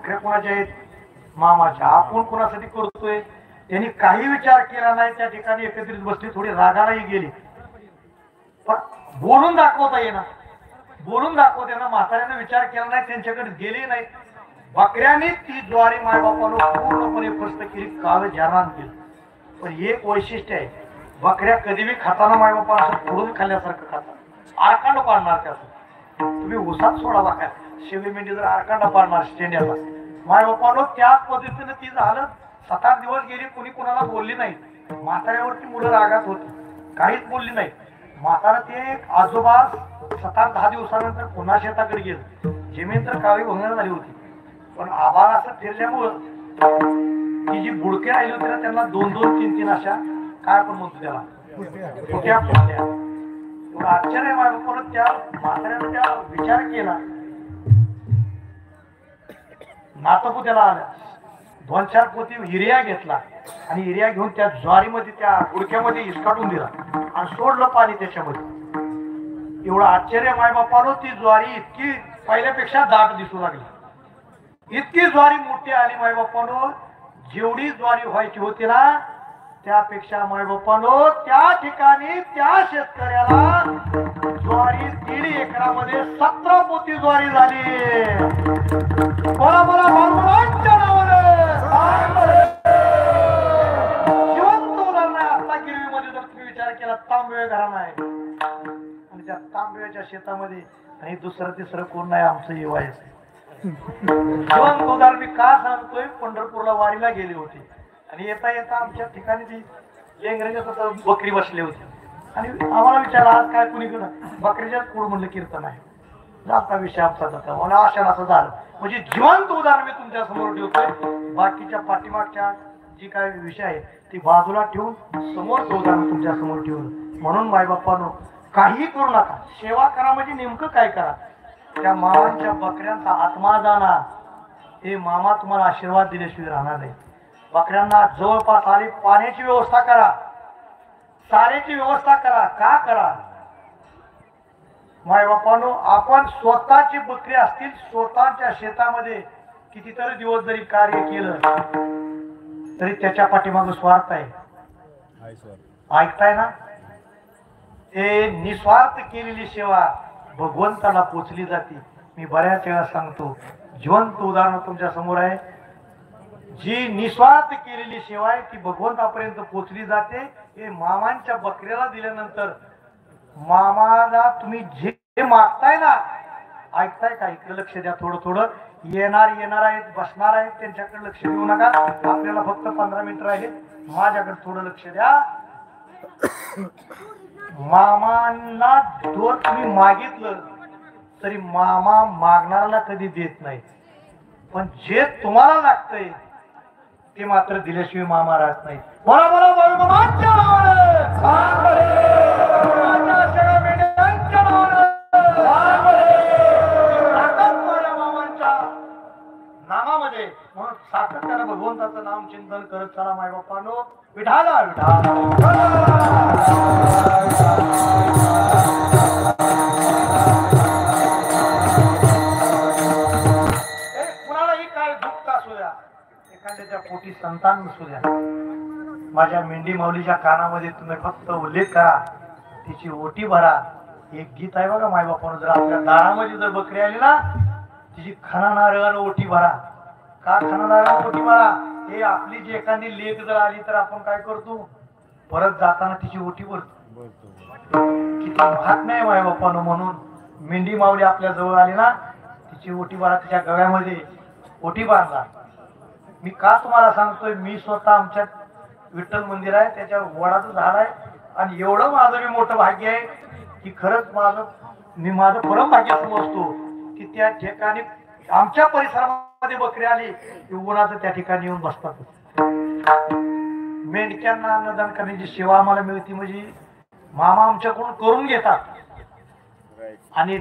बकऱ्या कोणाच्या आहेत? मामाच्या. आपण कोणासाठी करतोय? त्यांनी काही विचार केला नाही. त्या ठिकाणी एकत्रित बसली, थोडी रागालाही गेली, पण बोलून दाखवता येणार, बोलून दाखवता येणार. म्हाताऱ्याने विचार केला नाही, त्यांच्याकडे गेले नाही. बकऱ्याने ती ज्वारी मायबापाला पूर्णपणे फस्त केली, काळ जारान केलं. पण एक वैशिष्ट्य आहे, बकऱ्या कधी बी खाताना मायबापा असं फोडून खाल्ल्यासारखं खातात. आरकांड पाडणार त्याचं. तुम्ही उसात सोडा बघा, शेळी मेंढी जर आरकांडा पाडणार शेंड्याला, मायबापानं त्याच पद्धतीने ती झालं. 7-8 दिवस गेली, कोणी कोणाला बोलली नाही. म्हाताऱ्यावरती मुलं रागात होती, काहीच बोलली नाही. म्हातारा ते आजोबा 7-10 दिवसानंतर पुन्हा शेताकडे गेलं. जमीन तर काळी भंगार झाली होती, पण आभाळ असं फिरल्यामुळं ती जी बुडके राहिली होती ना, त्यांना 2-2, 3-3 अशा काय आपण म्हणतो त्याला फुट्या फुटल्या. एवढं आश्चर्य माझं. परत त्या म्हाताऱ्यानं त्या विचार केला, नातपुत्याला आल्या, 2-4 पोती हिर्या घेतला आणि हिर्या घेऊन त्या ज्वारीमध्ये त्या गुडक्यामध्ये इसकाटून दिला आणि सोडलं पाणी त्याच्यामध्ये. एवढं आश्चर्य मायबापानं. ती ज्वारी इतकी पहिल्यापेक्षा दाट दिसू लागली, इतकी ज्वारी मोठी आली मायबापानं. जेवढी ज्वारी व्हायची होती ना, त्यापेक्षा मायबापानं त्या ठिकाणी त्या शेतकऱ्याला ज्वारी 1.5 एकरामध्ये 17 पोती ज्वारी झाली. बोला बोला भगवानच्या नावाने. जिवंत उदाहरण आहे. आता गिरवीमध्ये जर तुम्ही विचार केला, तांबवे घराणं आहे आणि त्या तांबव्याच्या शेतामध्ये आणि दुसरं तिसरं कोण नाही, आमचं येवायचं. जिवंत उदाहरण मी का सांगतोय, पंढरपूरला वारीला गेले होते आणि येता येता आमच्या ठिकाणी ती लेंगऱ्याच्या बकरी बसली होती आणि आम्हाला विचारला, आज काय कुणी केलं? बकरीच्याच कुळ म्हणलं कीर्तन आहे. जाता विषय आमचा जाता, मला आशा असं झालं. म्हणजे जिवंत उदाहरण मी तुमच्या समोर ठेवतोय. बाकीच्या पाठीमागच्या जी काय विषय आहे ती बाजूला ठेवून समोरचं उदाहरण तुमच्या समोर ठेवून. म्हणून मायबापानो, काही करू नका, सेवा करा. म्हणजे नेमकं काय करा? त्या मामांच्या बकऱ्यांचा आत्मा जाणार, हे मामा तुम्हाला आशीर्वाद दिल्याशिवाय राहणार नाही. बकऱ्यांना जवळपास आली पाण्याची व्यवस्था करा, चाऱ्याची व्यवस्था करा. का करा? मायबापानो, आपण स्वतःची बकरी असतील, स्वतःच्या शेतामध्ये कितीतरी दिवस जरी कार्य केलं तरी त्याच्या पाठीमागे स्वार्थ आहे. ऐकताय ना? ते निस्वार्थ केलेली सेवा भगवंताला पोचली जाते. मी बऱ्याच वेळा सांगतो, जिवंत उदाहरण तुमच्या समोर आहे. जी निस्वार्थ केलेली सेवा आहे ती भगवंतापर्यंत पोचली जाते. हे मामांच्या बकऱ्याला दिल्यानंतर मामाला तुम्ही जे मागताय ना, ऐकताय का? इकडे लक्ष द्या. थोडं थोडं येणार आहेत, बसणार आहेत, त्यांच्याकडे लक्ष देऊ नका. आपल्याला फक्त 15 मिनिट राहिले, माझ्याकडे थोडं लक्ष द्या. मामांना जर तुम्ही मागितलं तरी मामा मागणाऱ्याला कधी देत नाही, पण जे तुम्हाला लागतंय ते मात्र दिल्याशिवाय मामा राहत नाही. बोला बोला मामाच्या नामामध्ये. म्हणून सातत्यानं भगवंताचं नाम चिंतन करत चला मायबापानो. विठाला विठाला. कुणालाही काय दुःख असू द्या, एखाद्याच्या पोटी संतान नसू द्या, माझ्या मेंढी माऊलीच्या कानामध्ये तुम्ही फक्त उल्लेख करा, तिची ओटी भरा. एक गीत आहे बघा मायबापानं, जर आपल्या दारामध्ये जर बकरी आली ना, तिची खणा नारळानं ओटी भरा. का खणा नारळानं ओटी भरा? हे आपली जी एखादी लेक जर आली तर आपण काय करतो, परत जाताना तिची ओटी भरतो. किती महात्म्य आहे मायबापानं. म्हणून मेंढी माऊली आपल्या जवळ आली ना, तिची ओटी भरा, तिच्या गळ्यामध्ये ओटी बांधला. मी का तुम्हाला सांगतोय, मी स्वतः आमच्या विठ्ठल मंदिर आहे, त्याच्या वडाचं झाड आहे आणि एवढं माझं मी मोठं भाग्य आहे की खरंच माझं परम भाग्य समजतो की त्या ठिकाणी आमच्या परिसरामध्ये बकरी आली की उन्हाचं त्या ठिकाणी येऊन बसतात. मेंढक्यांना अन्नदान करण्याची सेवा आम्हाला मिळते. म्हणजे मामा आमच्याकडून करून घेतात आणि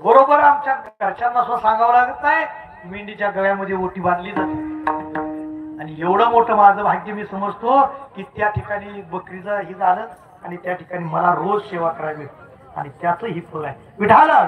बरोबर आमच्या घरच्यांना सुद्धा सांगावं लागत नाही, मेंढीच्या गळ्यामध्ये ओटी बांधली जाते. आणि एवढं मोठं माझं भाग्य मी समजतो की त्या ठिकाणी बकरीचं हे झालं आणि त्या ठिकाणी मला रोज सेवा करावी आणि त्याचं ही फळ आहे. विठाला